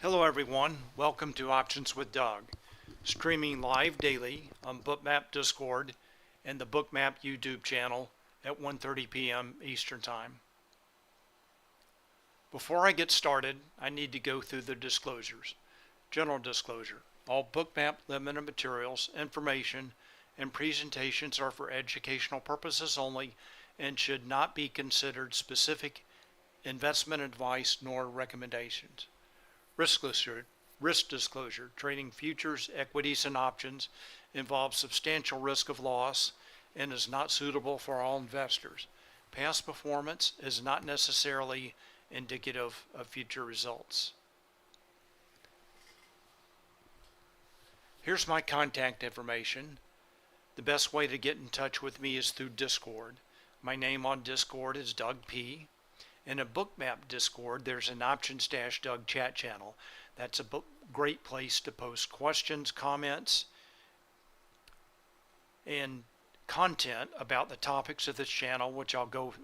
Hello everyone, welcome to Options with Doug, streaming live daily on Bookmap Discord and the Bookmap YouTube channel at 1:30 p.m. Eastern Time. Before I get started, I need to go through the disclosures. General disclosure: all Bookmap limited materials, information, and presentations are for educational purposes only and should not be considered specific investment advice nor recommendations. Risk disclosure: trading futures, equities, and options involves substantial risk of loss and is not suitable for all investors. Past performance is not necessarily indicative of future results. Here's my contact information. The best way to get in touch with me is through Discord. My name on Discord is Doug P. In a Bookmap Discord, there's an Options-Doug chat channel. That's a great place to post questions, comments, and content about the topics of this channel, which I'll go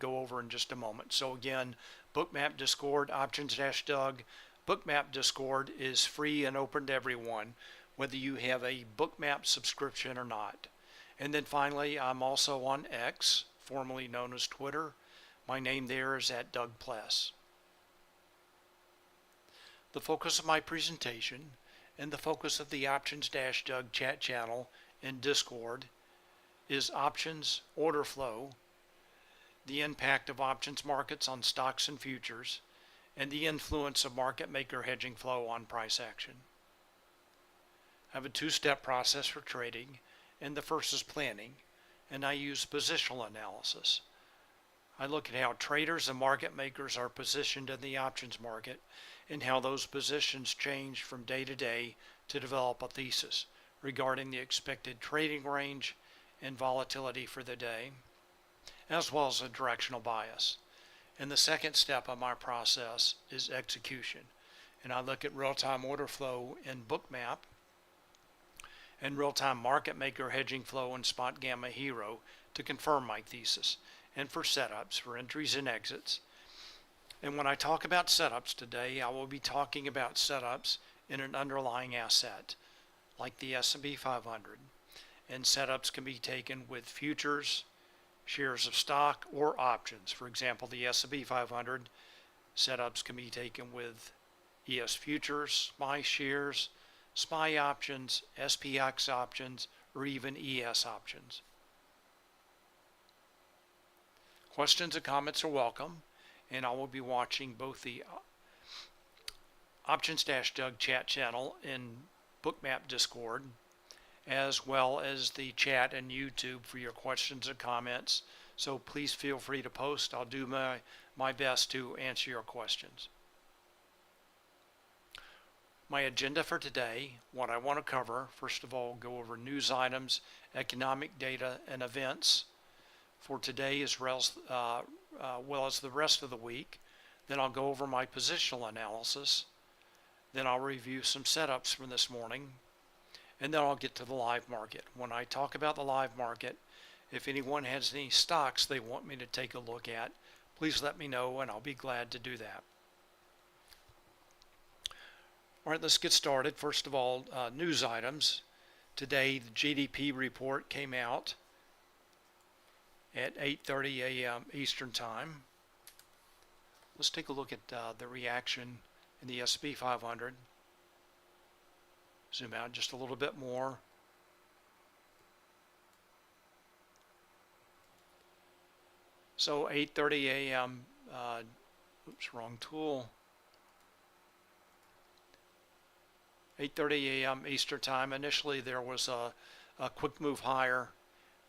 over in just a moment. So again, Bookmap Discord, Options-Doug. Bookmap Discord is free and open to everyone, whether you have a Bookmap subscription or not. And then finally, I'm also on X, formerly known as Twitter. My name there is @Pless. The focus of my presentation and the focus of the Options-Doug chat channel in Discord is options order flow, the impact of options markets on stocks and futures, and the influence of market maker hedging flow on price action. I have a two-step process for trading, and the first is planning, and I use positional analysis. I look at how traders and market makers are positioned in the options market and how those positions change from day to day to develop a thesis regarding the expected trading range and volatility for the day, as well as a directional bias. And the second step of my process is execution. And I look at real-time order flow in Bookmap and real-time market maker hedging flow in Spotgamma Hero to confirm my thesis, and for setups for entries and exits. And when I talk about setups today, I will be talking about setups in an underlying asset like the S&P 500, and setups can be taken with futures, shares of stock, or options. For example, the S&P 500 setups can be taken with ES futures, SPY shares, SPY options, SPX options, or even ES options. Questions and comments are welcome, and I will be watching both the Options-Doug chat channel in Bookmap Discord, as well as the chat and YouTube for your questions and comments. So please feel free to post. I'll do my best to answer your questions. My agenda for today, what I want to cover: first of all, go over news items, economic data, and events for today as well as the rest of the week. Then I'll go over my positional analysis. Then I'll review some setups from this morning. And then I'll get to the live market. When I talk about the live market, if anyone has any stocks they want me to take a look at, please let me know and I'll be glad to do that. All right, let's get started. First of all, news items. Today, the GDP report came out at 8:30 a.m. Eastern Time. Let's take a look at the reaction in the S&P 500. Zoom out just a little bit more. So 8:30 a.m. Oops, wrong tool. 8:30 a.m. Eastern Time. Initially, there was a quick move higher.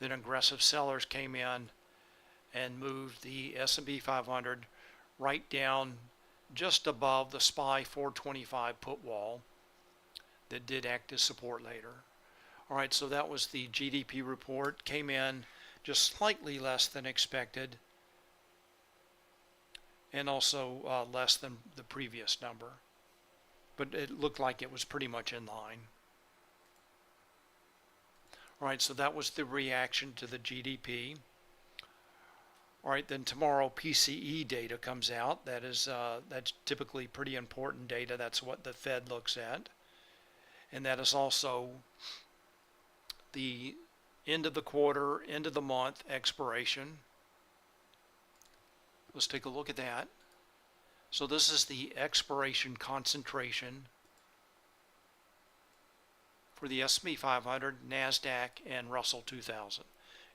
Then aggressive sellers came in and moved the S&P 500 right down just above the SPY 425 put wall that did act as support later. All right, so that was the GDP report. Came in just slightly less than expected and also less than the previous number, but it looked like it was pretty much in line. All right, so that was the reaction to the GDP. All right, then tomorrow PCE data comes out. That's typically pretty important data. That's what the Fed looks at. And that is also the end of the quarter, end of the month expiration. Let's take a look at that. So this is the expiration concentration for the S&P 500, NASDAQ, and Russell 2000.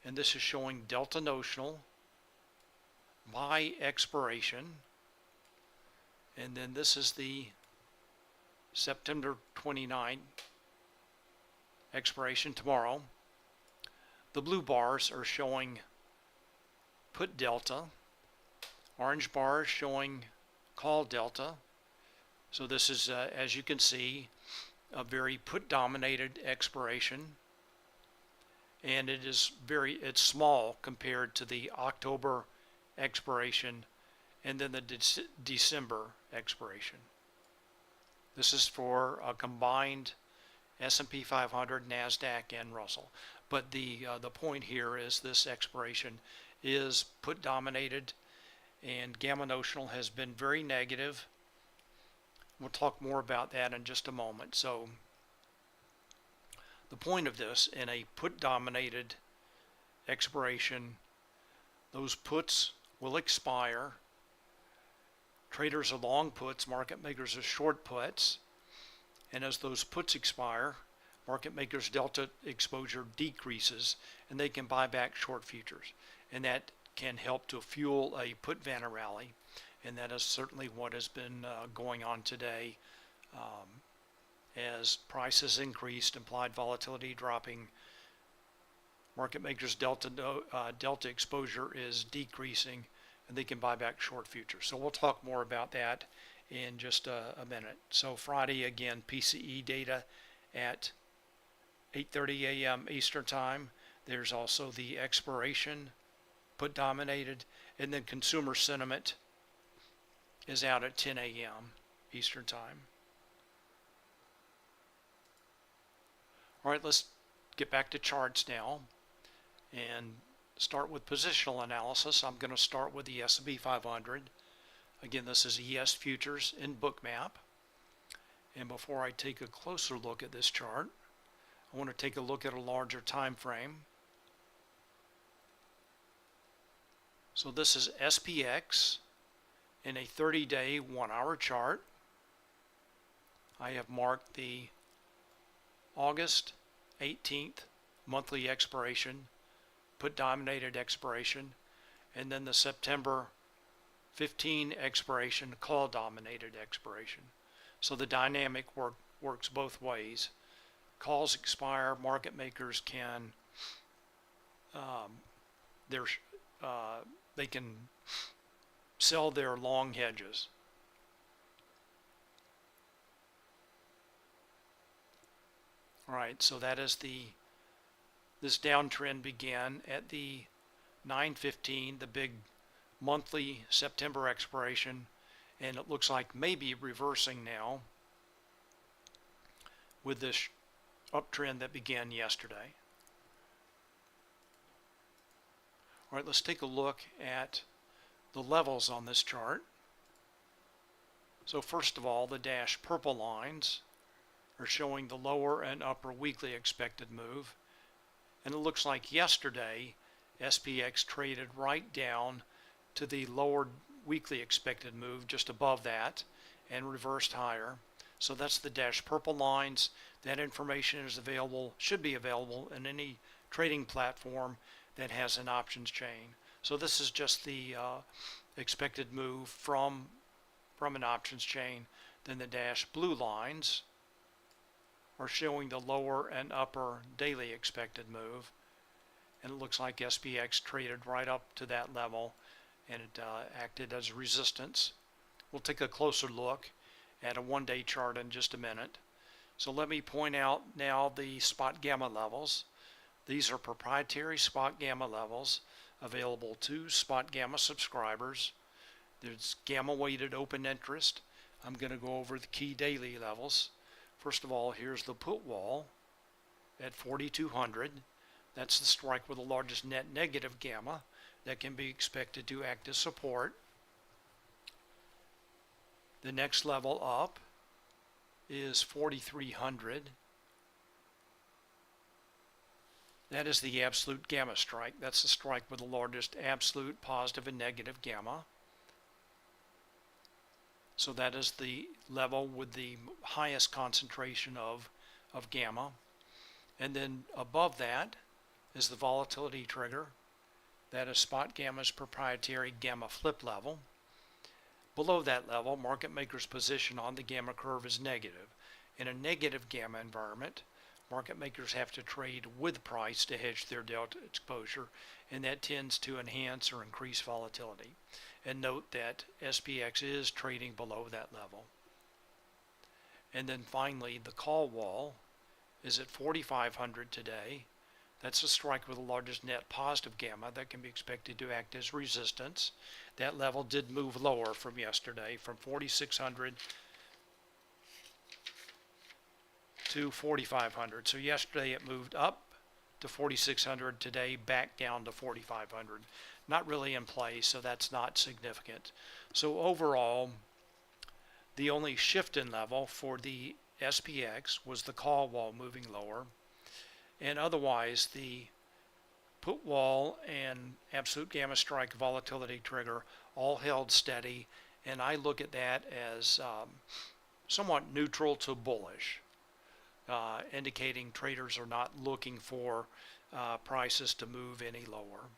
And this is showing delta notional by expiration. And then this is the September 29 expiration tomorrow. The blue bars are showing put delta. Orange bars showing call delta. So this is, as you can see, a very put dominated expiration, and it's small compared to the October expiration and then the December expiration. This is for a combined S&P 500, NASDAQ, and Russell. But the point here is this expiration is put dominated, and gamma notional has been very negative. We'll talk more about that in just a moment. So the point of this, in a put dominated expiration, those puts will expire. Traders are long puts, market makers are short puts. And as those puts expire, market makers' delta exposure decreases, and they can buy back short futures. And that can help to fuel a put vanna rally. And that is certainly what has been going on today. As prices increased, implied volatility dropping, market makers' delta exposure is decreasing, and they can buy back short futures. So we'll talk more about that in just a minute. So Friday, again, PCE data at 8:30 a.m. Eastern Time. There's also the expiration, put dominated, and then consumer sentiment is out at 10 a.m. Eastern Time. All right, let's get back to charts now and start with positional analysis. I'm going to start with the S&P 500. Again, this is ES Futures in Bookmap. And before I take a closer look at this chart, I want to take a look at a larger time frame. So this is SPX in a 30-day 1-hour chart. I have marked the August 18th monthly expiration, put dominated expiration, and then the September 15 expiration, call dominated expiration. So the dynamic works both ways. Calls expire, market makers can they can sell their long hedges. All right, so that is this downtrend began at the 9:15, the big monthly September expiration, and it looks like maybe reversing now with this uptrend that began yesterday. All right, let's take a look at the levels on this chart. So first of all, the dashed purple lines are showing the lower and upper weekly expected move. And it looks like yesterday, SPX traded right down to the lower weekly expected move, just above that, and reversed higher. So that's the dashed purple lines. That information is available, should be available in any trading platform that has an options chain. So this is just the expected move from an options chain. Then the dashed blue lines are showing the lower and upper daily expected move, and it looks like SPX traded right up to that level, and it acted as resistance. We'll take a closer look at a one-day chart in just a minute. So let me point out now the Spotgamma levels. These are proprietary Spotgamma levels available to Spotgamma subscribers. There's gamma weighted open interest. I'm going to go over the key daily levels. First of all, here's the put wall at 4,200. That's the strike with the largest net negative gamma. that can be expected to act as support. The next level up is 4,300. That is the absolute gamma strike. That's the strike with the largest absolute positive and negative gamma. So that is the level with the highest concentration of gamma. And then above that is the volatility trigger. That is Spotgamma's proprietary gamma flip level. Below that level, market makers' position on the gamma curve is negative. In a negative gamma environment, market makers have to trade with price to hedge their delta exposure, and that tends to enhance or increase volatility. And note that SPX is trading below that level. And then finally, the call wall is at 4,500 today. That's a strike with the largest net positive gamma that can be expected to act as resistance. That level did move lower from yesterday, from 4,600 to 4,500. So yesterday it moved up to 4,600, today back down to 4,500. Not really in play, so that's not significant. So overall, the only shift in level for the SPX was the call wall moving lower, and otherwise the put wall and absolute gamma strike volatility trigger all held steady, and I look at that as somewhat neutral to bullish, indicating traders are not looking for prices to move any lower.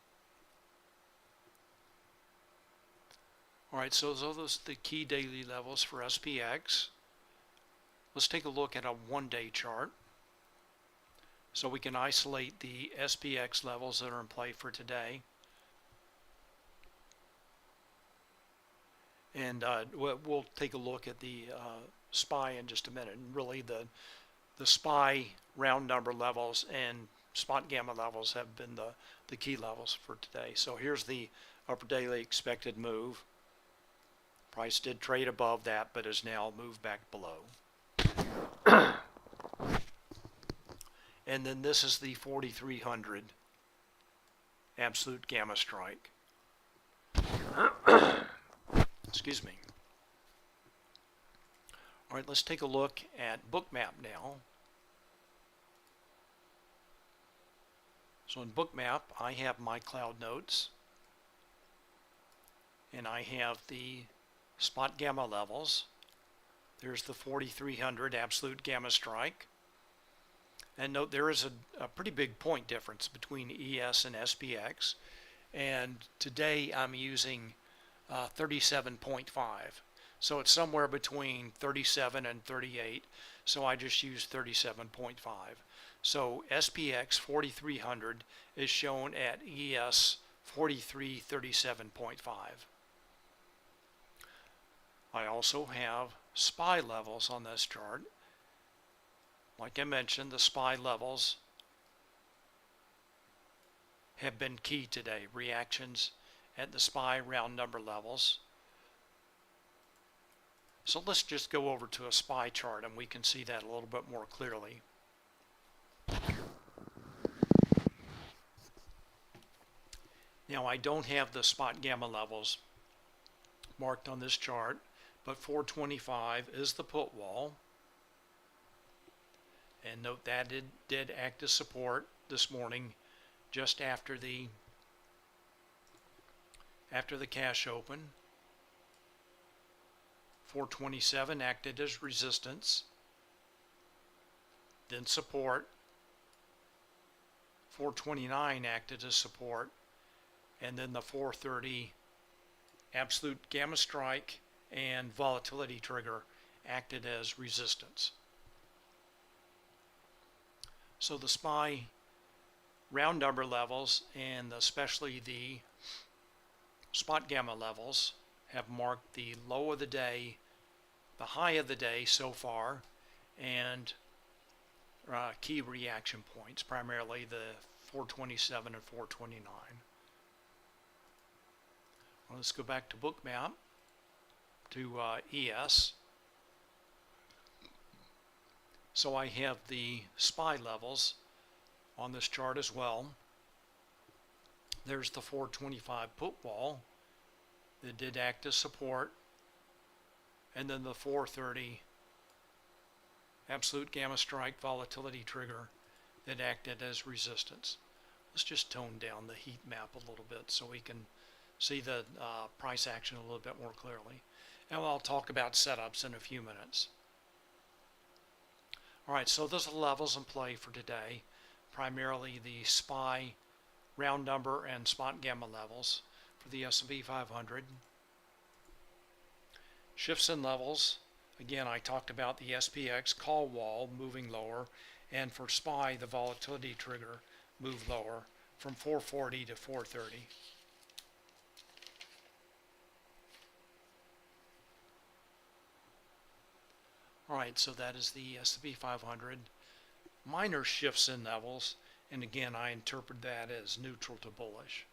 All right, so those are the key daily levels for SPX. Let's take a look at a one-day chart so we can isolate the SPX levels that are in play for today. And we'll take a look at the SPY in just a minute. And really the SPY round number levels and spot gamma levels have been the key levels for today. So here's the upper daily expected move. Price did trade above that, but has now moved back below. And then this is the 4,300 absolute gamma strike. Excuse me. All right, let's take a look at Bookmap now. So in Bookmap, I have my cloud notes, and I have the spot gamma levels. There's the 4,300 absolute gamma strike. And note there is a pretty big point difference between ES and SPX. And today I'm using 37.5. So it's somewhere between 37 and 38. So I just use 37.5. So SPX 4,300 is shown at ES 4337.5. I also have SPY levels on this chart. Like I mentioned, the SPY levels have been key today. Reactions at the SPY round number levels. So let's just go over to a SPY chart and we can see that a little bit more clearly. Now I don't have the spot gamma levels marked on this chart, but 425 is the put wall. And note that it did act as support this morning just after the cash open. 427 acted as resistance, then support. 429 acted as support, and then the 430 absolute gamma strike and volatility trigger acted as resistance. So the SPY round number levels and especially the spot gamma levels have marked the low of the day, the high of the day so far, and key reaction points, primarily the 427 and 429. Well, let's go back to Bookmap, to ES. So I have the SPY levels on this chart as well. There's the 425 put wall that did act as support, and then the 430 absolute gamma strike volatility trigger that acted as resistance. Let's just tone down the heat map a little bit so we can see the price action a little bit more clearly. And I'll talk about setups in a few minutes. Alright, so those are the levels in play for today. Primarily the SPY round number and Spotgamma levels for the S&P 500. Shifts in levels. Again, I talked about the SPX call wall moving lower, and for SPY, the volatility trigger moved lower from 440 to 430. Alright, so that is the S&P 500. Minor shifts in levels, and again, I interpret that as neutral to bullish.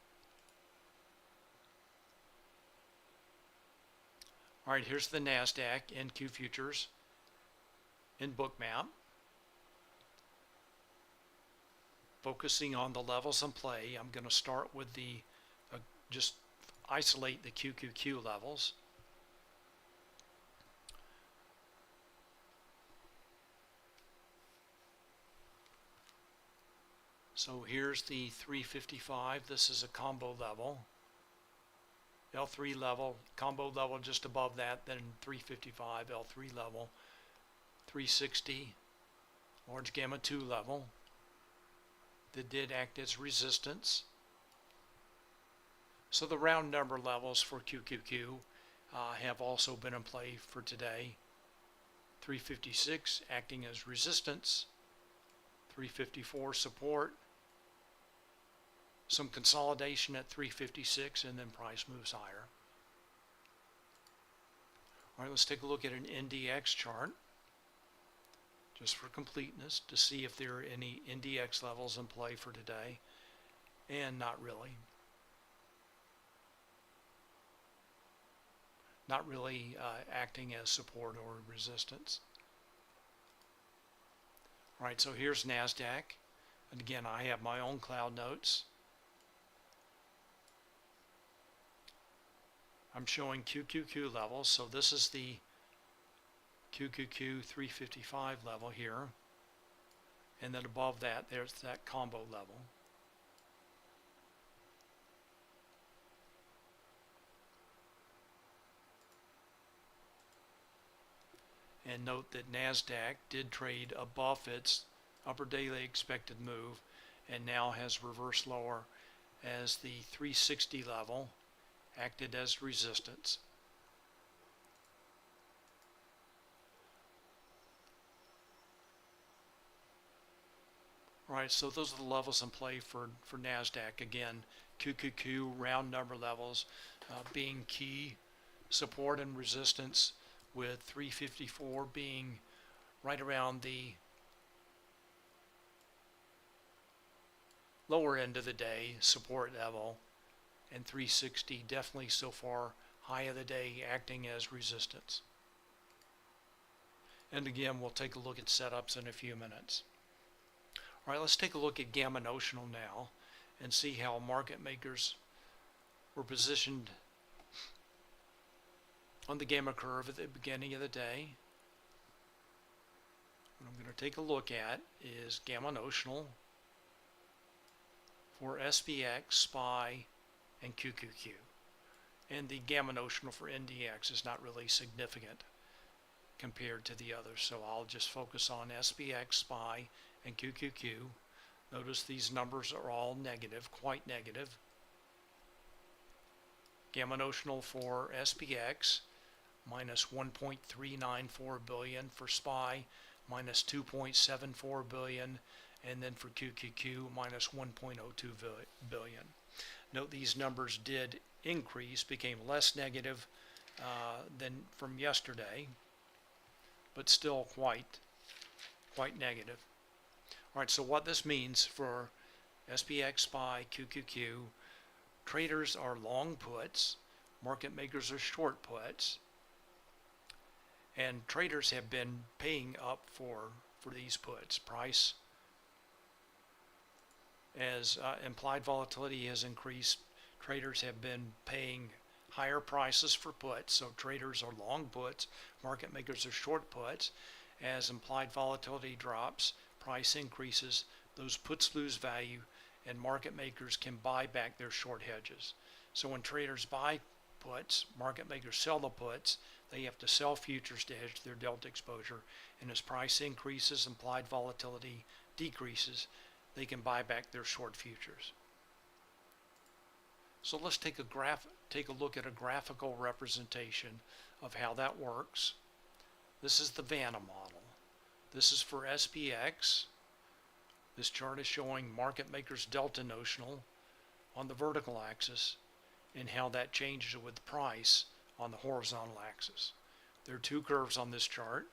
Alright, here's the NASDAQ NQ futures in Bookmap. Focusing on the levels in play, I'm going to start with the, just isolate the QQQ levels. So here's the 355. This is a combo level. L3 level, combo level just above that, then 355, L3 level, 360, large gamma 2 level that did act as resistance. So the round number levels for QQQ have also been in play for today. 356 acting as resistance, 354 support, some consolidation at 356, and then price moves higher. All right, let's take a look at an NDX chart just for completeness to see if there are any NDX levels in play for today, and not really. Not really acting as support or resistance. All right, so here's NASDAQ, and again, I have my own cloud notes. I'm showing QQQ levels, so this is the QQQ 355 level here, and then above that there's that combo level. And note that NASDAQ did trade above its upper daily expected move and now has reversed lower as the 360 level acted as resistance. Alright, so those are the levels in play for NASDAQ. Again, QQQ round number levels being key support and resistance, with 354 being right around the lower end of the day support level, and 360 definitely so far high of the day acting as resistance. And again, we'll take a look at setups in a few minutes. All right, let's take a look at gamma notional now and see how market makers were positioned on the gamma curve at the beginning of the day. What I'm going to take a look at is gamma notional for SPX, SPY, and QQQ. And the gamma notional for NDX is not really significant compared to the others, so I'll just focus on SPX, SPY, and QQQ. Notice these numbers are all negative, quite negative. Gamma notional for SPX, minus 1.394 billion, for SPY, minus 2.74 billion, and then for QQQ, minus 1.02 billion. Note these numbers did increase, became less negative than from yesterday, but still quite negative. All right, so what this means for SPX, SPY, QQQ, traders are long puts, market makers are short puts, and traders have been paying up for these puts. Price As implied volatility has increased, traders have been paying higher prices for puts. So traders are long puts, market makers are short puts. As implied volatility drops, price increases, those puts lose value, and market makers can buy back their short hedges. So when traders buy puts, market makers sell the puts, they have to sell futures to hedge their delta exposure. And as price increases, implied volatility decreases, they can buy back their short futures. So let's take a look at a graphical representation of how that works. This is the Vanna model. This is for SPX. This chart is showing market makers delta notional on the vertical axis and how that changes with the price on the horizontal axis. There are two curves on this chart.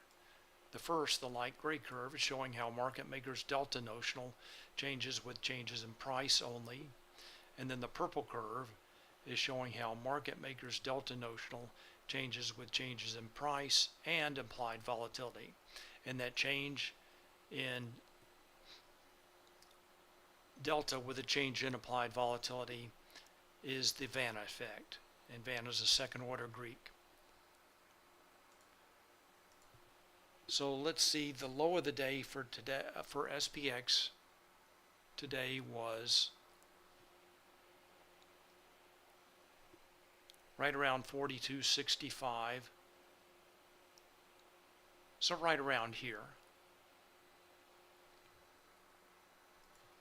The first, the light gray curve, is showing how market makers delta notional changes with changes in price only. And then the purple curve is showing how market makers delta notional changes with changes in price and implied volatility. And that change in delta with a change in applied volatility is the Vanna effect. And Vanna is a second order Greek. So let's see, the low of the day for today for SPX today was right around 42.65. So right around here.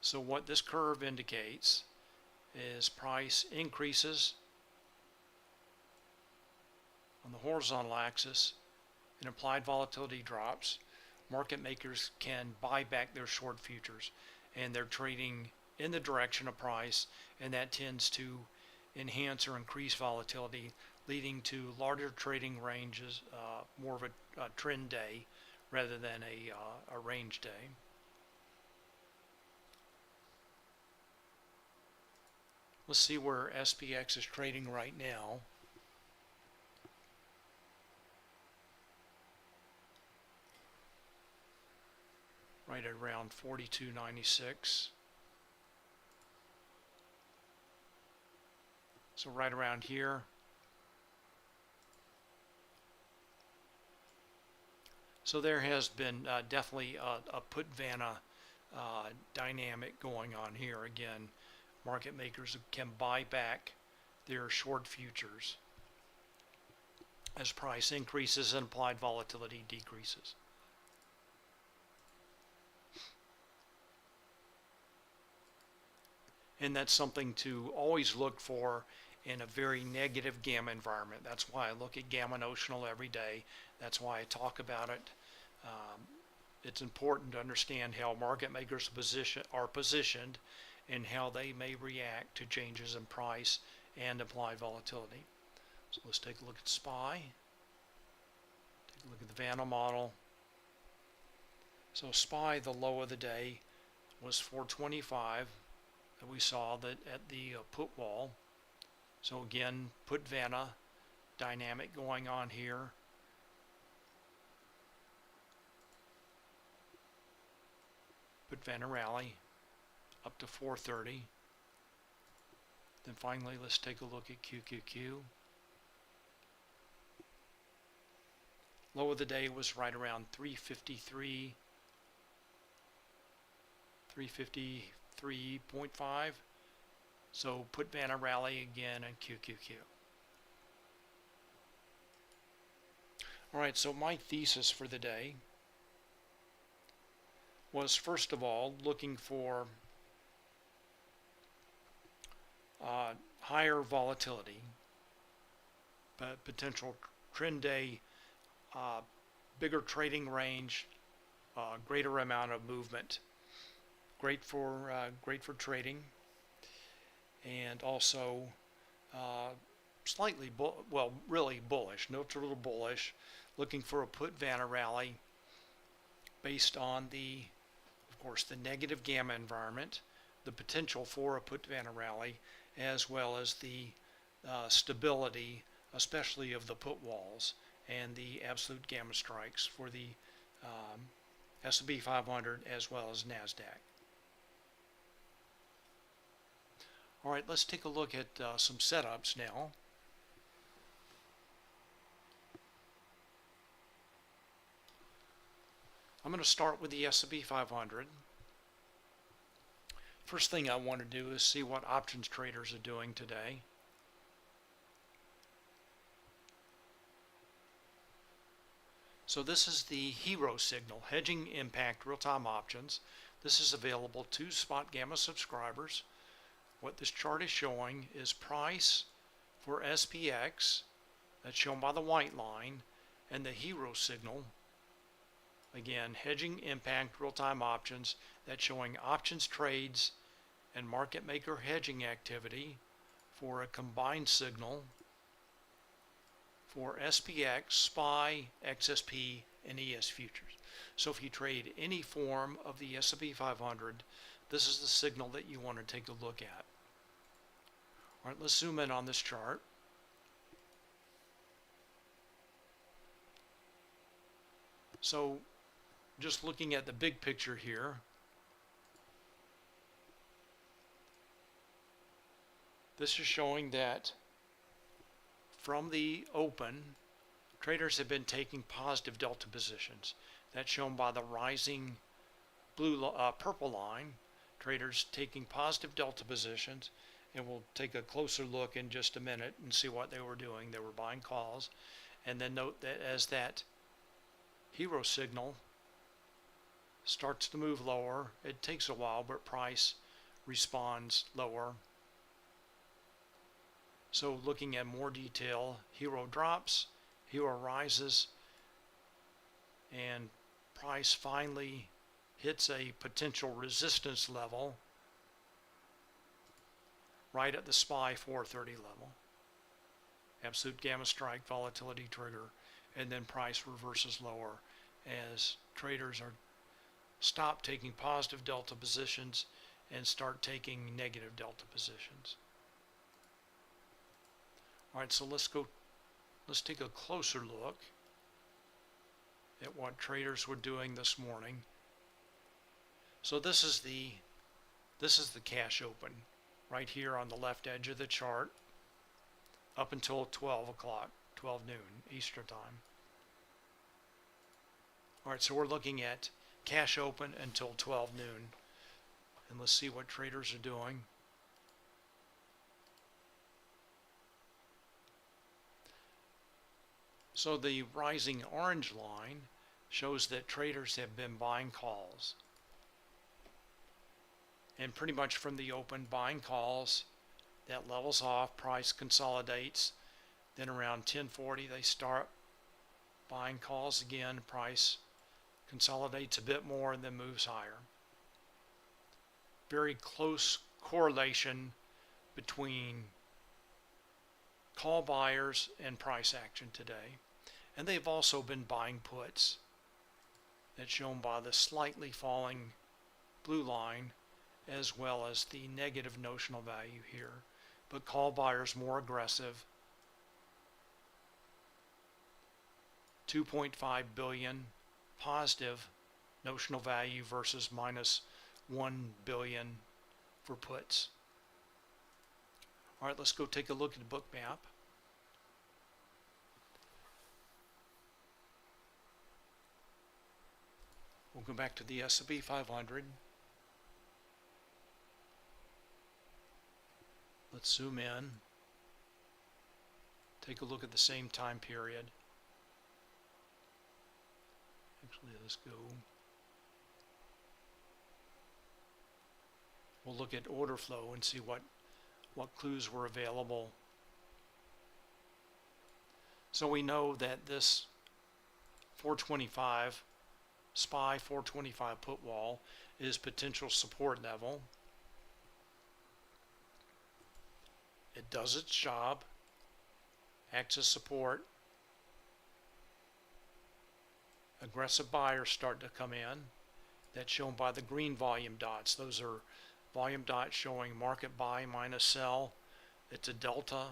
So what this curve indicates is price increases on the horizontal axis and implied volatility drops. Market makers can buy back their short futures, and they're trading in the direction of price, and that tends to enhance or increase volatility, leading to larger trading ranges, more of a trend day rather than a range day. Let's see where SPX is trading right now. Right at around 42.96. So right around here. So there has been definitely a put Vanna dynamic going on here. Again, market makers can buy back their short futures as price increases and implied volatility decreases. And that's something to always look for in a very negative gamma environment. That's why I look at gamma notional every day. That's why I talk about it. It's important to understand how market makers are positioned and how they may react to changes in price and implied volatility. So let's take a look at SPY. Take a look at the Vanna model. So SPY, the low of the day was 425. That we saw that at the put wall. So again, put Vanna dynamic going on here. Put Vanna rally up to 430. Then finally, let's take a look at QQQ. Low of the day was right around 353. 353.5. So put Vanna rally again and QQQ. All right, so my thesis for the day was, first of all, looking for higher volatility, but potential trend day, bigger trading range, greater amount of movement. Great for trading, and also slightly really bullish, neutral to bullish, looking for a put Vanna rally based on of course, the negative gamma environment, the potential for a put Vanna rally, as well as the stability, especially of the put walls and the absolute gamma strikes for the S&P 500 as well as NASDAQ. All right, let's take a look at some setups now. I'm going to start with the S&P 500. First thing I want to do is see what options traders are doing today. So this is the hero signal, hedging impact real-time options. This is available to Spotgamma subscribers. What this chart is showing is price for SPX, that's shown by the white line, and the hero signal, again, hedging impact real-time options, that's showing options trades and market maker hedging activity for a combined signal for SPX, SPY, XSP, and ES futures. So if you trade any form of the S&P 500, this is the signal that you want to take a look at. All right, let's zoom in on this chart. So just looking at the big picture here, this is showing that from the open, traders have been taking positive delta positions. That's shown by the rising purple line. Traders taking positive delta positions, and we'll take a closer look in just a minute and see what they were doing. They were buying calls, and then note that as that hero signal starts to move lower, it takes a while, but price responds lower. So looking at more detail, hero drops, hero rises, and price finally hits a potential resistance level right at the SPY 430 level. Absolute gamma strike, volatility trigger, and then price reverses lower as traders are stop taking positive delta positions and start taking negative delta positions. All right, so let's take a closer look at what traders were doing this morning. So this is the cash open right here on the left edge of the chart up until 12 o'clock, 12 noon Eastern time. All right, so we're looking at cash open until 12 noon, and let's see what traders are doing. So the rising orange line shows that traders have been buying calls. And pretty much from the open, buying calls, that levels off, price consolidates. Then around 10:40 they start buying calls again, price consolidates a bit more and then moves higher. Very close correlation between call buyers and price action today. And they've also been buying puts. That's shown by the slightly falling blue line as well as the negative notional value here. But call buyers more aggressive. 2.5 billion positive notional value versus minus 1 billion for puts. All right, let's go take a look at the book map. We'll go back to the S&P 500. Let's zoom in. Take a look at the same time period. Actually, let's go. We'll look at order flow and see what clues were available. So we know that this 425 SPY 425 put wall is potential support level. It does its job, acts as support. Aggressive buyers start to come in. That's shown by the green volume dots. Those are volume dots showing market buy minus sell. It's a delta,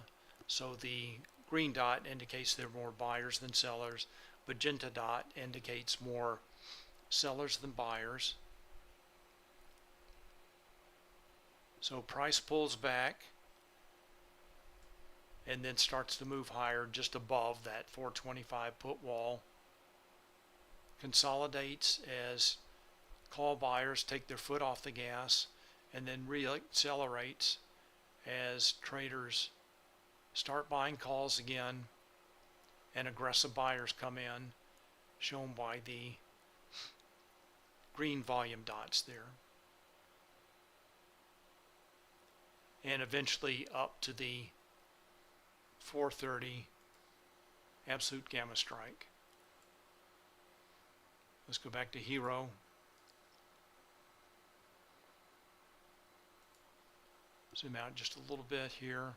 so the green dot indicates there are more buyers than sellers. Magenta dot indicates more sellers than buyers. So price pulls back and then starts to move higher just above that 425 put wall. Consolidates as call buyers take their foot off the gas, and then reaccelerates as traders start buying calls again and aggressive buyers come in, shown by the green volume dots there. And eventually up to the 430 absolute gamma strike. Let's go back to Hero. Zoom out just a little bit here.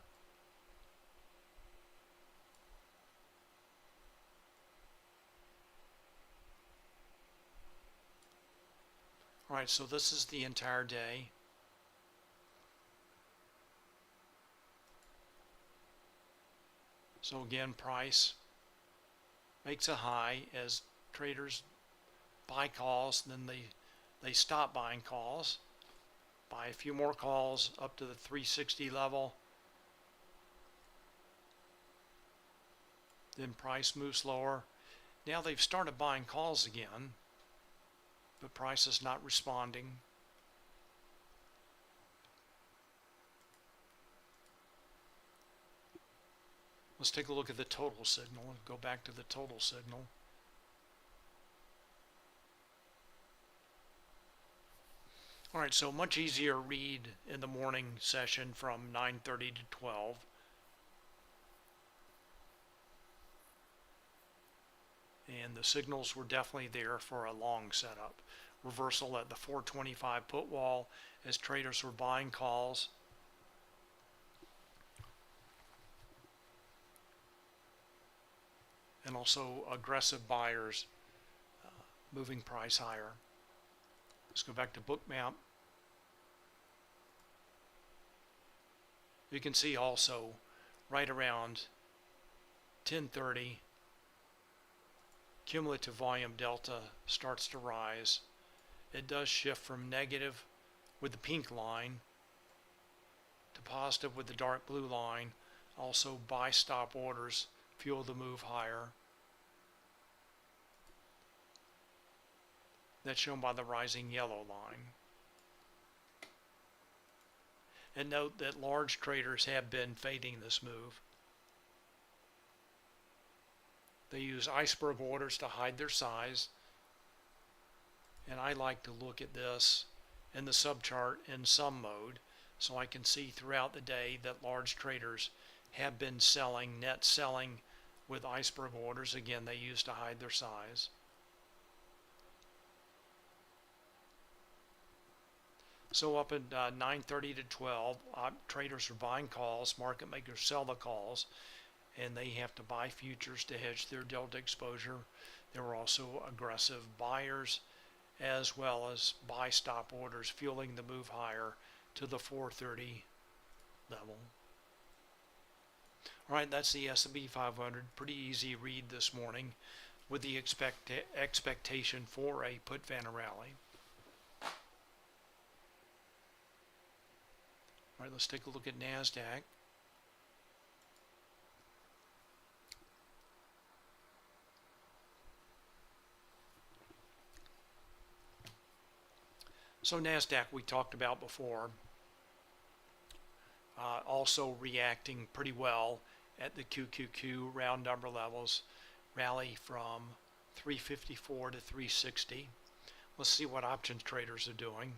All right, so this is the entire day. So again, price makes a high as traders buy calls, then they stop buying calls, buy a few more calls up to the 360 level, then price moves lower. Now they've started buying calls again, but price is not responding. Let's take a look at the total signal and go back to the total signal. All right, so much easier read in the morning session from 9:30 to 12. And the signals were definitely there for a long setup. Reversal at the 425 put wall as traders were buying calls. And also aggressive buyers moving price higher. Let's go back to Bookmap. You can see also right around 10:30, cumulative volume delta starts to rise. It does shift from negative with the pink line to positive with the dark blue line. Also buy stop orders fuel the move higher. That's shown by the rising yellow line. And note that large traders have been fading this move. They use iceberg orders to hide their size. And I like to look at this in the subchart in sum mode so I can see throughout the day that large traders have been selling, net selling with iceberg orders. Again, they use to hide their size. So up at 9:30 to 12, traders are buying calls, market makers sell the calls, and they have to buy futures to hedge their delta exposure. There were also aggressive buyers as well as buy stop orders fueling the move higher to the 430 level. All right, that's the S&P 500. Pretty easy read this morning with the expectation for a put Vanna rally. All right, let's take a look at NASDAQ. So NASDAQ we talked about before, also reacting pretty well at the QQQ round number levels, rally from 354 to 360. Let's see what options traders are doing.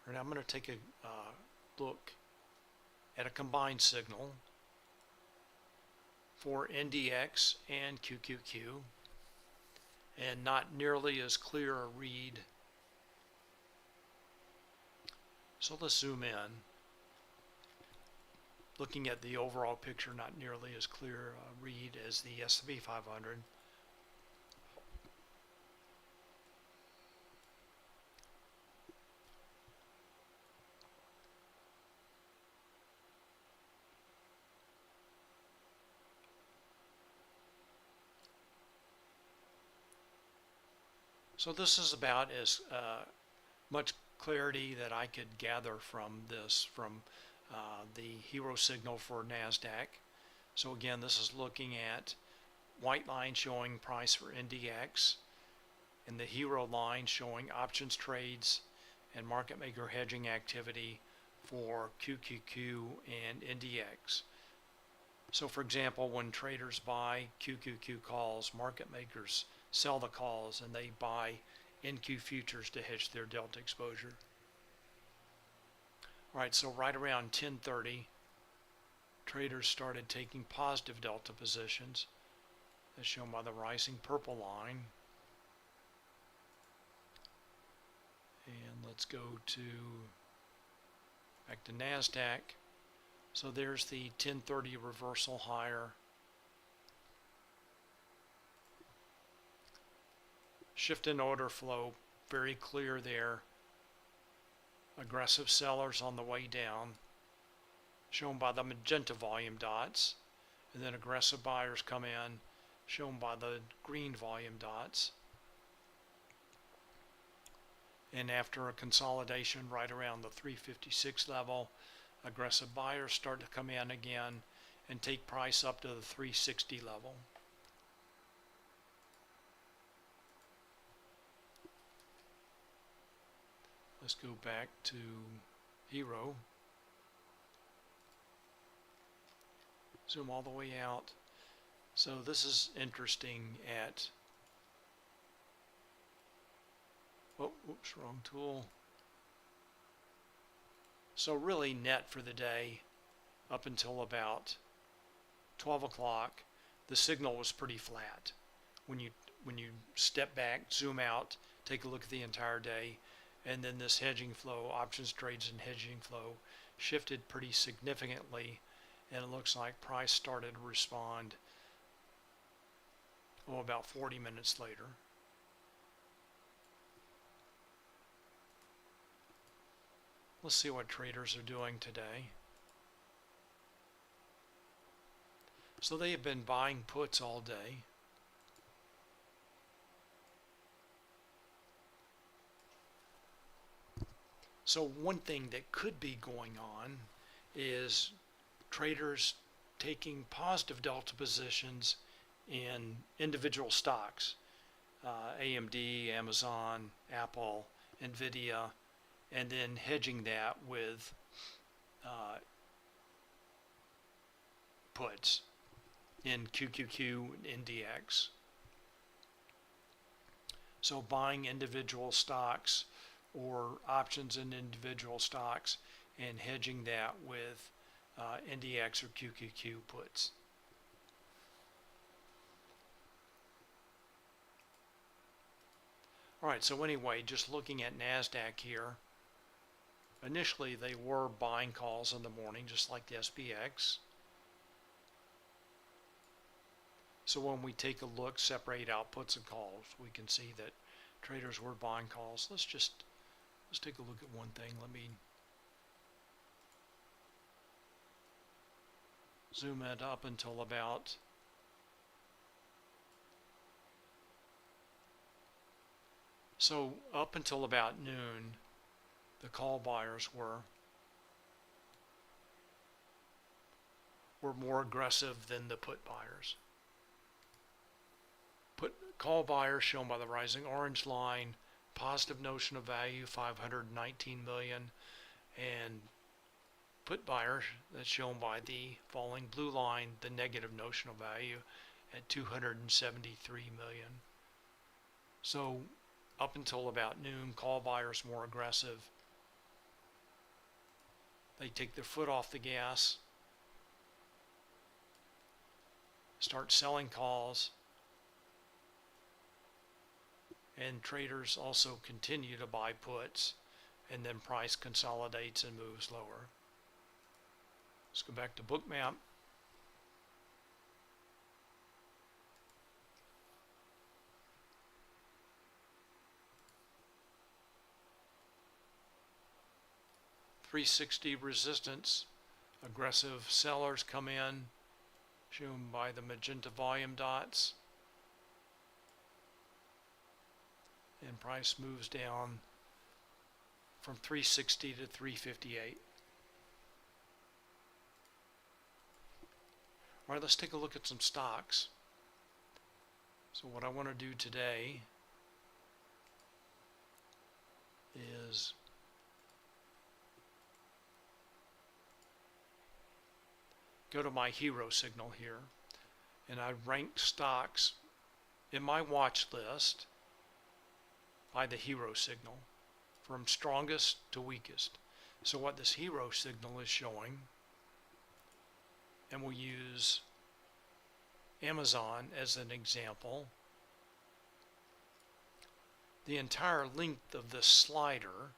And I'm going to take a look at a combined signal for NDX and QQQ, and not nearly as clear a read. So let's zoom in. Looking at the overall picture, not nearly as clear a read as the S&P 500. So this is about as much clarity that I could gather from this, from the hero signal for NASDAQ. So again, this is looking at white line showing price for NDX, and the hero line showing options trades and market maker hedging activity for QQQ and NDX. So for example, when traders buy QQQ calls, market makers sell the calls and they buy NQ futures to hedge their delta exposure. All right, so right around 10:30, traders started taking positive delta positions, as shown by the rising purple line. And let's go to back to NASDAQ. So there's the 10:30 reversal higher. Shift in order flow, very clear there. Aggressive sellers on the way down, shown by the magenta volume dots, and then aggressive buyers come in, shown by the green volume dots. And after a consolidation right around the 356 level, aggressive buyers start to come in again and take price up to the 360 level. Let's go back to hero. Zoom all the way out. So this is interesting at, oh, oops, wrong tool. So really net for the day up until about 12 o'clock, the signal was pretty flat. When you step back, zoom out, take a look at the entire day, and then this hedging flow, options trades and hedging flow, shifted pretty significantly, and it looks like price started to respond about 40 minutes later. Let's see what traders are doing today. So they have been buying puts all day. So one thing that could be going on is traders taking positive delta positions in individual stocks, AMD, Amazon, Apple, NVIDIA, and then hedging that with puts in QQQ and NDX. So buying individual stocks or options in individual stocks and hedging that with NDX or QQQ puts. All right, so anyway, just looking at NASDAQ here, initially they were buying calls in the morning, just like the SPX. So when we take a look, separate out puts and calls, we can see that traders were buying calls. Let's take a look at one thing. Let me zoom it up until about up until about noon, the call buyers were more aggressive than the put buyers. Call buyers, shown by the rising orange line, positive notional value 519 million, and put buyers, that's shown by the falling blue line, the negative notional value at 273 million. So up until about noon, call buyers more aggressive. They take their foot off the gas, start selling calls, and traders also continue to buy puts, and then price consolidates and moves lower. Let's go back to Bookmap. $360 resistance, aggressive sellers come in, shown by the magenta volume dots. and price moves down from 360 to 358. All right, let's take a look at some stocks. So what I want to do today is go to my hero signal here, and I ranked stocks in my watch list by the hero signal from strongest to weakest. So what this hero signal is showing, and we'll use Amazon as an example, the entire length of this slider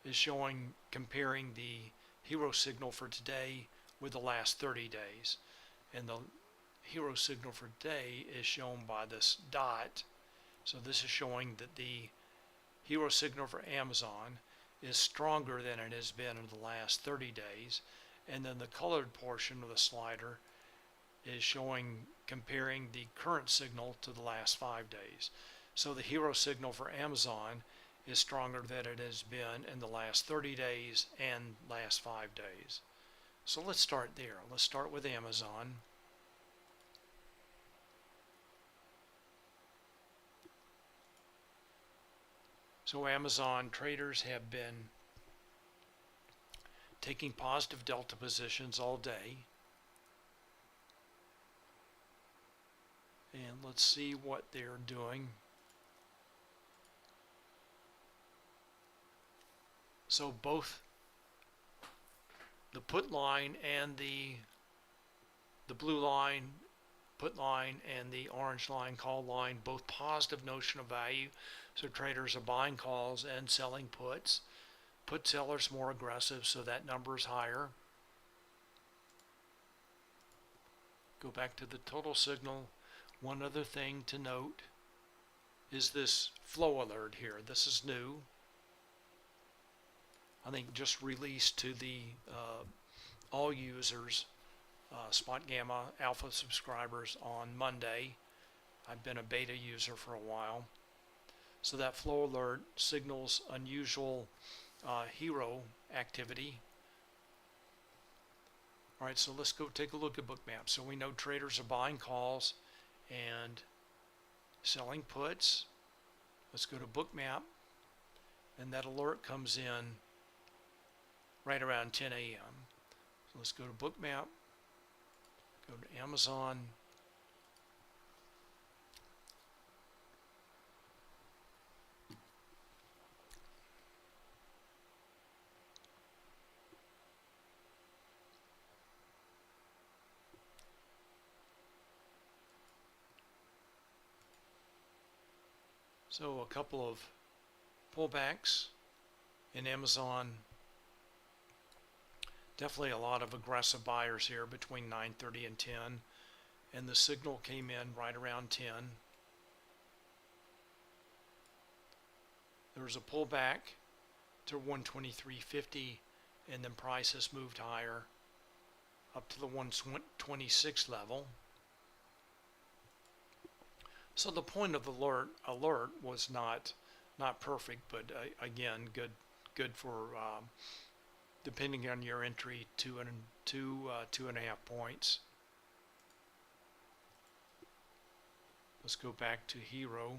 is showing, comparing the hero signal for today with the last 30 days. And the hero signal for today is shown by this dot. So this is showing that the hero signal for Amazon is stronger than it has been in the last 30 days. And then the colored portion of the slider is showing, comparing the current signal to the last 5 days. So the hero signal for Amazon is stronger than it has been in the last 30 days and last 5 days. So let's start there. Let's start with Amazon. So Amazon traders have been taking positive delta positions all day. And let's see what they're doing. So both the put line and the blue line, put line, and the orange line, call line, both positive notional value. So traders are buying calls and selling puts. Put sellers more aggressive, so that number is higher. Go back to the total signal. One other thing to note is this flow alert here. This is new. I think just released to the all users, Spotgamma alpha subscribers on Monday. I've been a beta user for a while. So that flow alert signals unusual hero activity. All right, so let's go take a look at Bookmap. So we know traders are buying calls and selling puts. Let's go to Bookmap, and that alert comes in right around 10 a.m. So let's go to Bookmap, go to Amazon, so a couple of pullbacks in Amazon. Definitely a lot of aggressive buyers here between 9:30 and 10, and the signal came in right around 10. There was a pullback to 123.50, and then price has moved higher up to the 126 level. So the point of the alert was not perfect, but again, good for depending on your entry, 2.5 points. Let's go back to hero.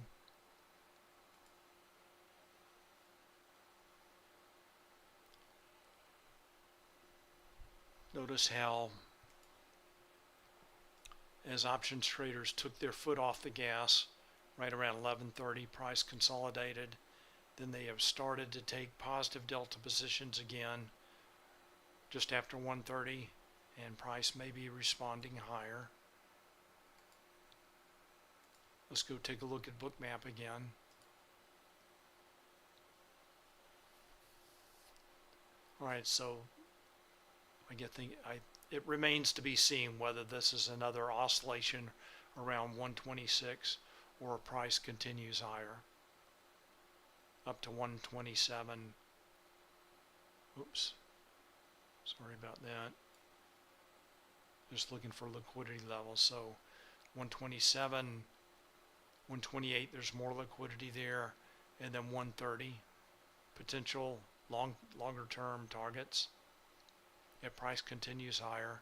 Notice how, as options traders took their foot off the gas right around 11:30, price consolidated. Then they have started to take positive delta positions again just after 1:30, and price may be responding higher. Let's go take a look at Bookmap again. All right, so it remains to be seen whether this is another oscillation around 126 or price continues higher up to 127. Oops, sorry about that. Just looking for liquidity levels. So 127 128, there's more liquidity there, and then 130, potential longer term targets if price continues higher.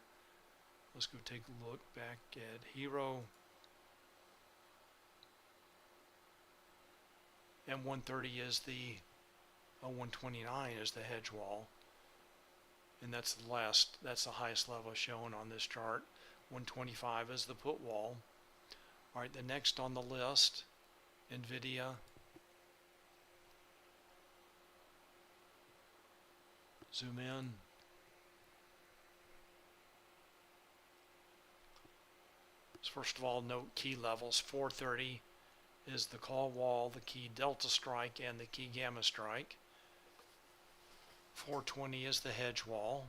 Let's go take a look back at Hero. And 130 is the 129 is the hedge wall, and that's the highest level shown on this chart. 125 is the put wall. All right, the next on the list, Nvidia. Zoom in. First of all, note key levels. 430 is the call wall, the key delta strike, and the key gamma strike. 420 is the hedge wall.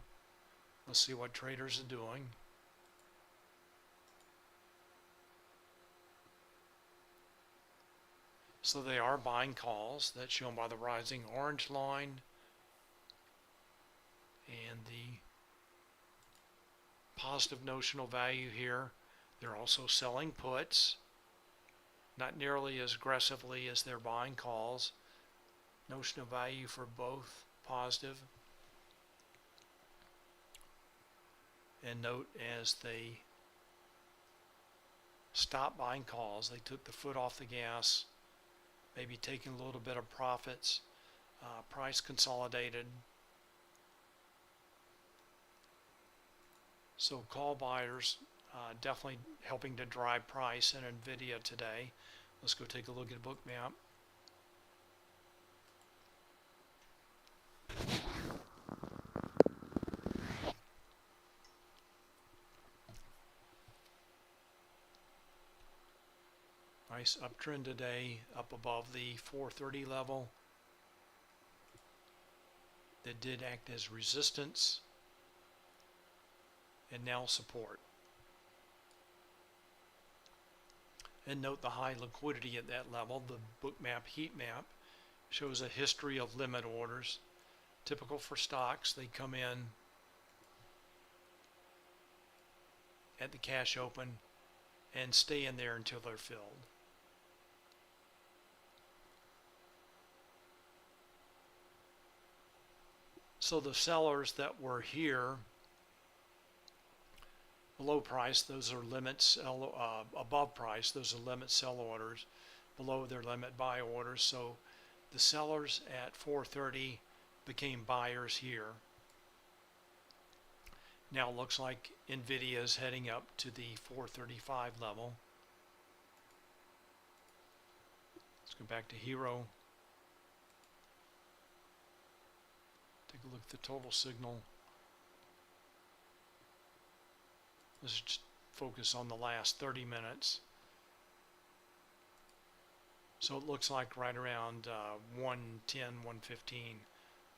Let's see what traders are doing. So they are buying calls. That's shown by the rising orange line and the positive notional value here. They're also selling puts, not nearly as aggressively as they're buying calls. Notional value for both positive. And note as they stop buying calls, they took the foot off the gas, maybe taking a little bit of profits, price consolidated. So call buyers definitely helping to drive price in Nvidia today. Let's go take a look at Bookmap. Nice uptrend today, up above the 430 level. That did act as resistance and now support. And note the high liquidity at that level. The Bookmap heat map shows a history of limit orders. Typical for stocks, they come in at the cash open and stay in there until they're filled. So the sellers that were here below price, those are limits. Above price, those are limit sell orders. Below, their limit buy orders. So the sellers at 430 became buyers here. Now it looks like Nvidia is heading up to the 435 level. Let's go back to Hero. Take a look at the total signal. Let's just focus on the last 30 minutes. So it looks like right around 110, 115,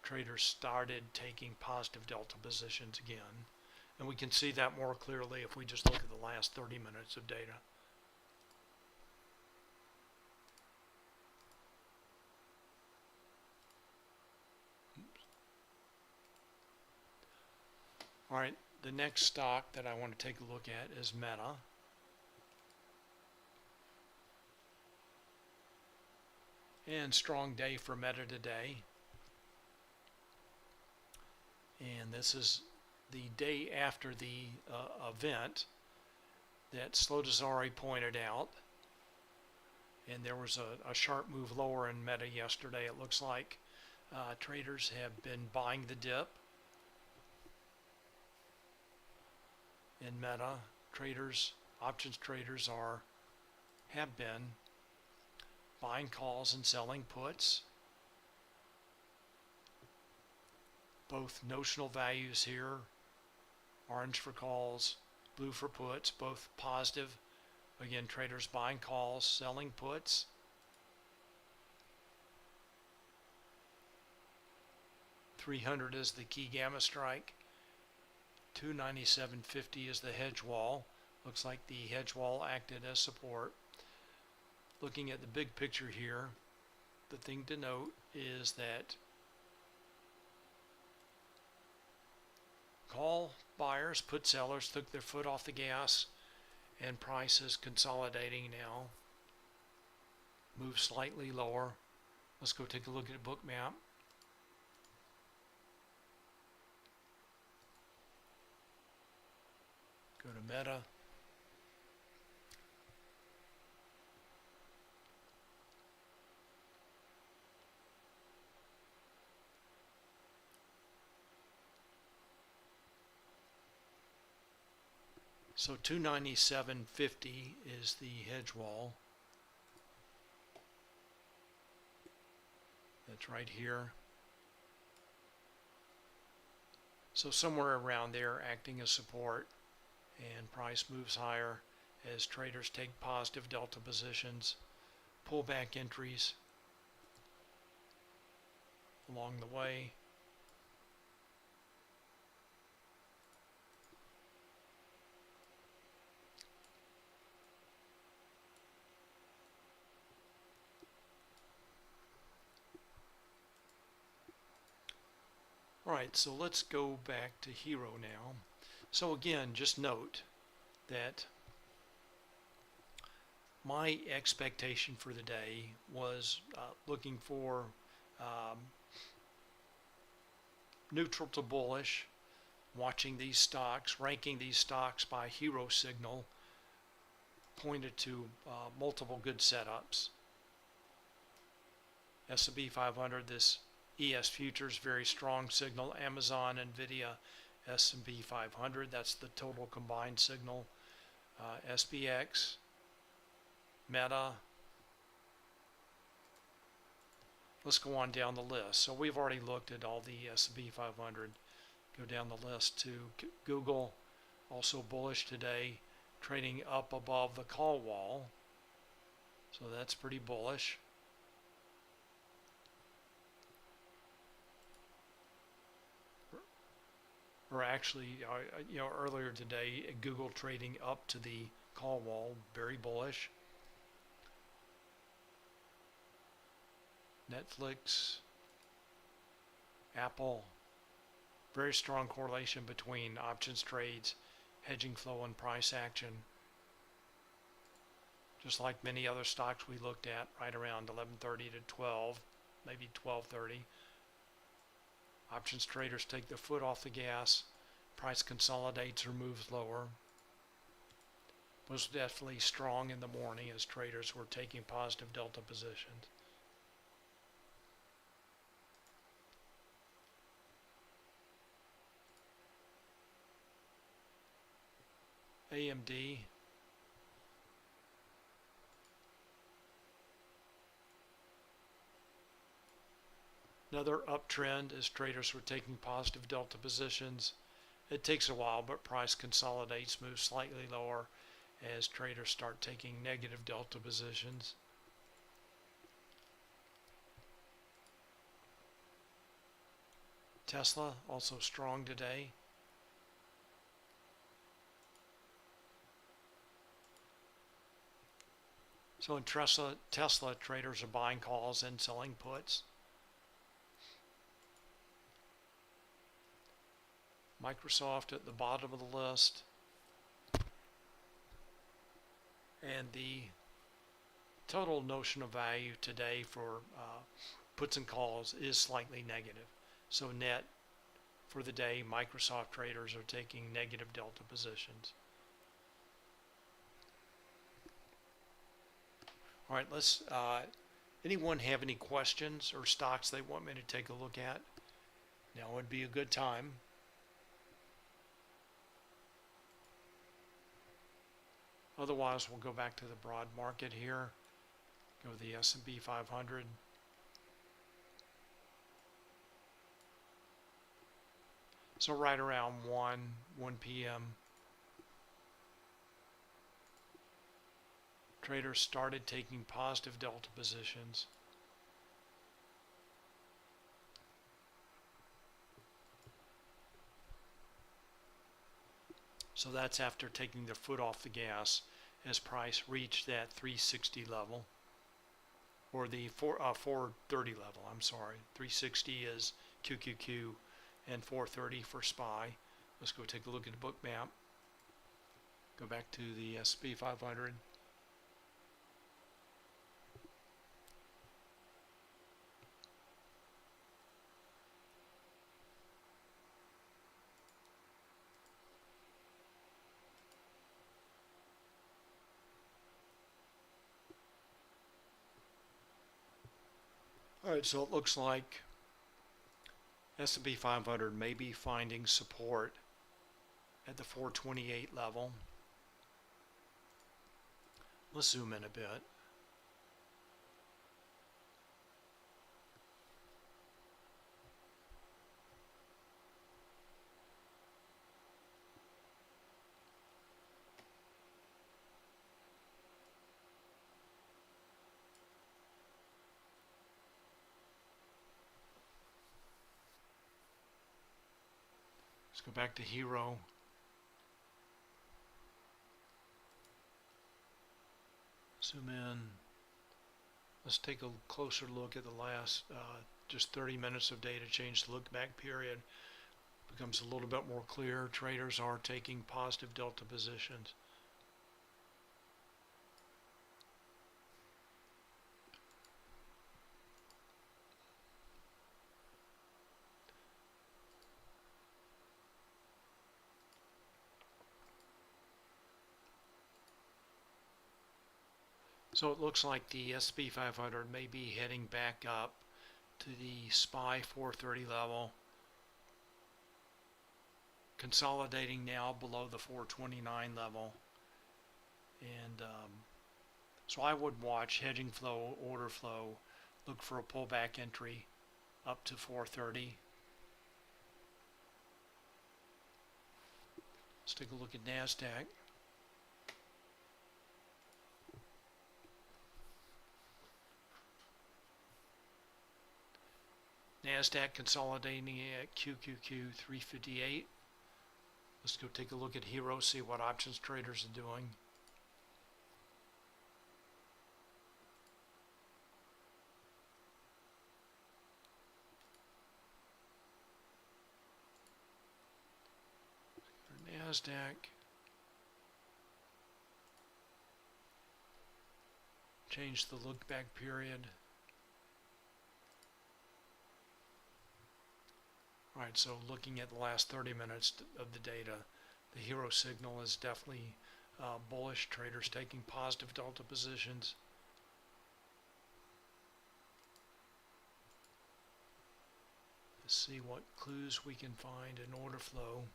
traders started taking positive delta positions again. And we can see that more clearly if we just look at the last 30 minutes of data. All right, the next stock that I want to take a look at is Meta. And strong day for Meta today. And this is the day after the event that Slotazari pointed out. And there was a sharp move lower in Meta yesterday. It looks like traders have been buying the dip. In Meta, traders, options traders have been buying calls and selling puts. Both notional values here, orange for calls, blue for puts, both positive. Again, traders buying calls, selling puts. $300 is the key gamma strike. 297.50 is the hedge wall. Looks like the hedge wall acted as support. Looking at the big picture here, the thing to note is that call buyers, put sellers took their foot off the gas, and price is consolidating now. move slightly lower. Let's go take a look at Bookmap. Go to Meta. So 297.50 is the hedge wall. That's right here. So somewhere around there, acting as support, and price moves higher as traders take positive delta positions, pull back entries along the way. Alright, so let's go back to Hero now. So again, just note that my expectation for the day was looking for neutral to bullish, watching these stocks, ranking these stocks by Hero signal, pointed to multiple good setups. S&P 500, this ES Futures, very strong signal. Amazon, Nvidia, S&P 500, that's the total combined signal. SPX, Meta. Let's go on down the list. So we've already looked at all the S&P 500. Go down the list to Google, also bullish today, trading up above the call wall. So that's pretty bullish. Or actually, earlier today, Google trading up to the call wall, very bullish. Netflix, Apple, very strong correlation between options trades, hedging flow, and price action. Just like many other stocks we looked at, right around 11:30 to 12, maybe 12:30. Options traders take their foot off the gas, price consolidates or moves lower. Was definitely strong in the morning as traders were taking positive delta positions. AMD, another uptrend as traders were taking positive delta positions. It takes a while, but price consolidates, moves slightly lower as traders start taking negative delta positions. Tesla, also strong today. So in Tesla, traders are buying calls and selling puts. Microsoft at the bottom of the list. And the total notional value today for puts and calls is slightly negative. So net for the day, Microsoft traders are taking negative delta positions. All right, let's, anyone have any questions or stocks they want me to take a look at? Now would be a good time. Otherwise, we'll go back to the broad market here. Go to the S&P 500. So right around 1 p.m. traders started taking positive delta positions. So that's after taking their foot off the gas as price reached that 360 level, or the 430 level, I'm sorry. 360 is QQQ and 430 for SPY. Let's go take a look at the Bookmap. Go back to the S&P 500. Alright, so it looks like S&P 500 may be finding support at the 428 level. Let's zoom in a bit. Let's go back to Hero. Zoom in. Let's take a closer look at the last just 30 minutes of data. Change the look back period. Becomes a little bit more clear. Traders are taking positive delta positions. So it looks like the S&P 500 may be heading back up to the SPY 430 level, consolidating now below the 429 level. And so I would watch hedging flow, order flow, look for a pullback entry up to 430. Let's take a look at NASDAQ. NASDAQ consolidating at QQQ 358. Let's go take a look at Hero, see what options traders are doing. NASDAQ. Change the look back period. Alright, so looking at the last 30 minutes of the data, the Hero signal is definitely bullish. Traders taking positive delta positions. Let's see what clues we can find in order flow.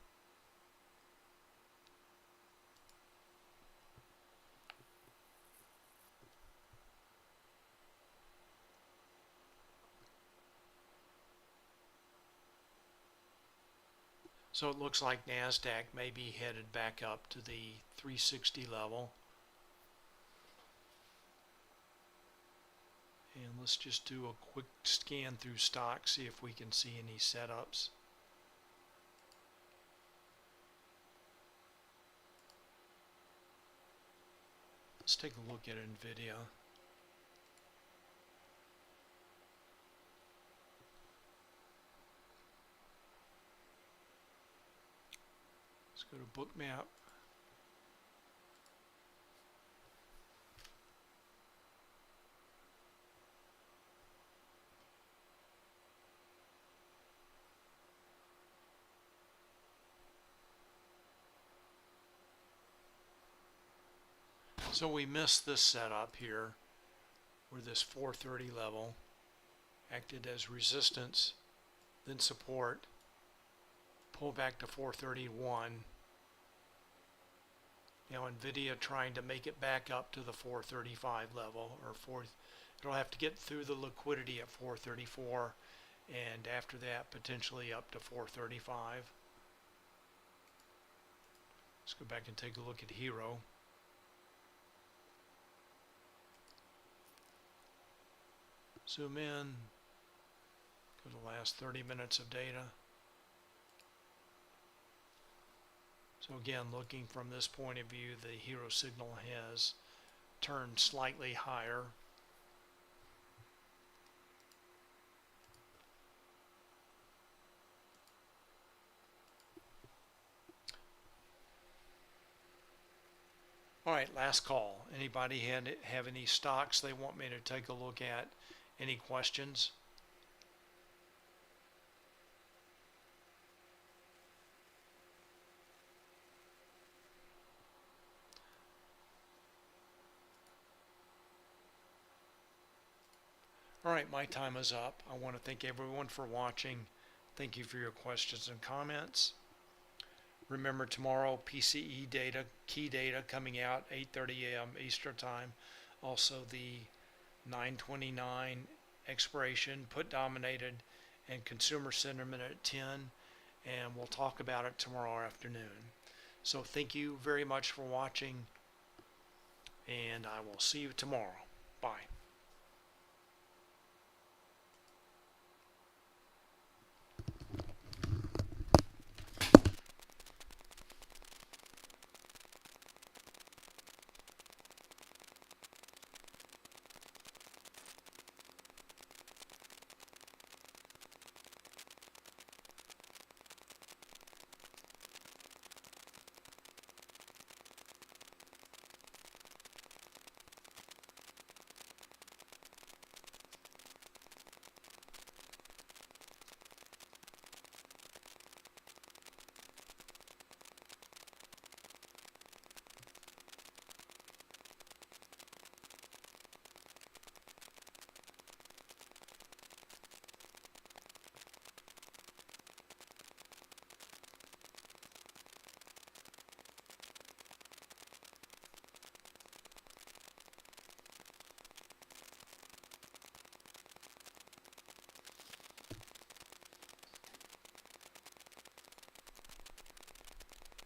So it looks like NASDAQ may be headed back up to the 360 level. And let's just do a quick scan through stocks, see if we can see any setups. Let's take a look at NVIDIA. Let's go to Bookmap. So we missed this setup here, where this 430 level acted as resistance, then support, pull back to 431. Now NVIDIA trying to make it back up to the 435 level, or it'll have to get through the liquidity at 434, and after that potentially up to 435. Let's go back and take a look at Hero. Zoom in, go to the last 30 minutes of data. So again, looking from this point of view, the Hero signal has turned slightly higher. All right, last call. Anybody have any stocks they want me to take a look at? Any questions? All right, my time is up. I want to thank everyone for watching. Thank you for your questions and comments. Remember, tomorrow PCE data, key data coming out 8:30 a.m. Eastern time. Also the 9/29 expiration, put dominated, and consumer sentiment at 10, and we'll talk about it tomorrow afternoon. So thank you very much for watching, and I will see you tomorrow. Bye.